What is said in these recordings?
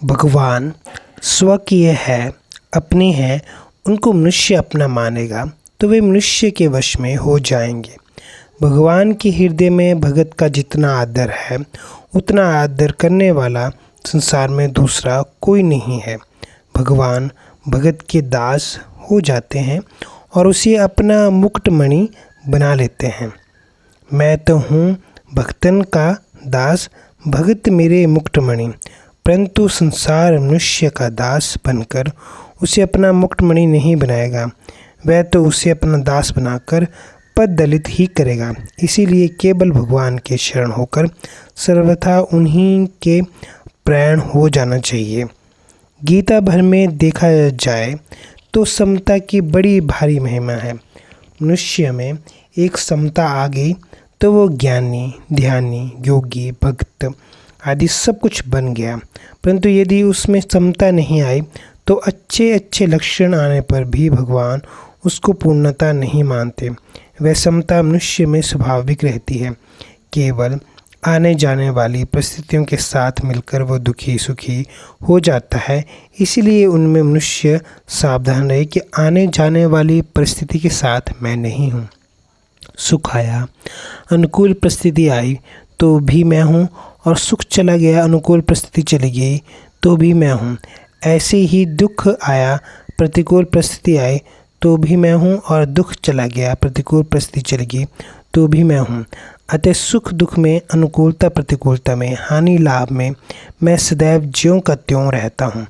भगवान स्वकीय है, अपने हैं, उनको मनुष्य अपना मानेगा तो वे मनुष्य के वश में हो जाएंगे। भगवान के हृदय में भगत का जितना आदर है, उतना आदर करने वाला संसार में दूसरा कोई नहीं है। भगवान भगत के दास हो जाते हैं और उसे अपना मुकुटमणि बना लेते हैं। मैं तो हूँ भक्तन का दास, भगत मेरे मुकुटमणि, परंतु संसार मनुष्य का दास बनकर उसे अपना मुकुटमणि नहीं बनाएगा। वह तो उसे अपना दास बनाकर पद दलित ही करेगा। इसीलिए केवल भगवान के शरण होकर सर्वथा उन्हीं के प्राण हो जाना चाहिए। गीता भर में देखा जाए तो समता की बड़ी भारी महिमा है। मनुष्य में एक समता आ गई तो वो ज्ञानी, ध्यानी, योगी, भक्त आदि सब कुछ बन गया। परंतु यदि उसमें समता नहीं आई तो अच्छे अच्छे लक्षण आने पर भी भगवान उसको पूर्णता नहीं मानते। वह समता मनुष्य में स्वाभाविक रहती है। केवल आने जाने वाली परिस्थितियों के साथ मिलकर वो दुखी सुखी हो जाता है। इसीलिए उनमें मनुष्य सावधान रहे कि आने जाने वाली परिस्थिति के साथ मैं नहीं हूँ। सुख आया, अनुकूल परिस्थिति आई तो भी मैं हूँ, और सुख चला गया, अनुकूल परिस्थिति चली गई तो भी मैं हूँ। ऐसे ही दुख आया, प्रतिकूल परिस्थिति आई तो भी मैं हूँ, और दुख चला गया, प्रतिकूल परिस्थिति चली गई तो भी मैं हूँ। अतः सुख दुख में, अनुकूलता प्रतिकूलता में, हानि लाभ में मैं सदैव ज्यों का त्यों रहता हूँ।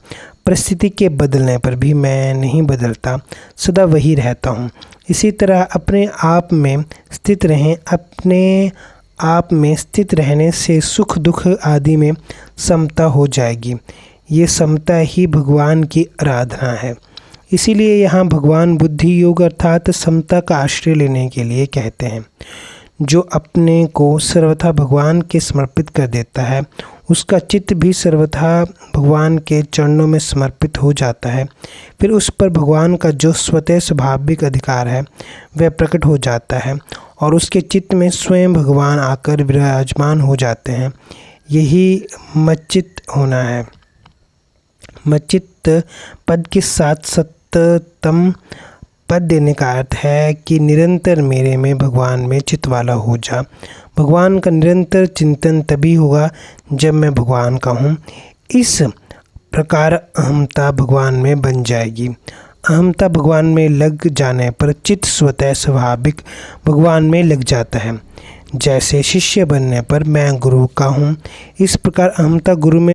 परिस्थिति के बदलने पर भी मैं नहीं बदलता, सदा वही रहता हूँ। इसी तरह अपने आप में स्थित रहें। अपने आप में स्थित रहने से सुख दुख आदि में समता हो जाएगी। ये समता ही भगवान की आराधना है। इसीलिए यहाँ भगवान बुद्धि योग अर्थात समता का आश्रय लेने के लिए कहते हैं। जो अपने को सर्वथा भगवान के समर्पित कर देता है, उसका चित्त भी सर्वथा भगवान के चरणों में समर्पित हो जाता है। फिर उस पर भगवान का जो स्वतः स्वाभाविक अधिकार है वह प्रकट हो जाता है और उसके चित्त में स्वयं भगवान आकर विराजमान हो जाते हैं। यही मच्चित होना है। मच्चित पद के साथ सततम पद देने का अर्थ है कि निरंतर मेरे में भगवान में चित्त वाला हो जा। भगवान का निरंतर चिंतन तभी होगा जब मैं भगवान का हूँ। इस प्रकार अहमता भगवान में बन जाएगी। अहमता भगवान में लग जाने पर चित्त स्वतः स्वाभाविक भगवान में लग जाता है। जैसे शिष्य बनने पर मैं गुरु का हूँ, इस प्रकार अहमता गुरु में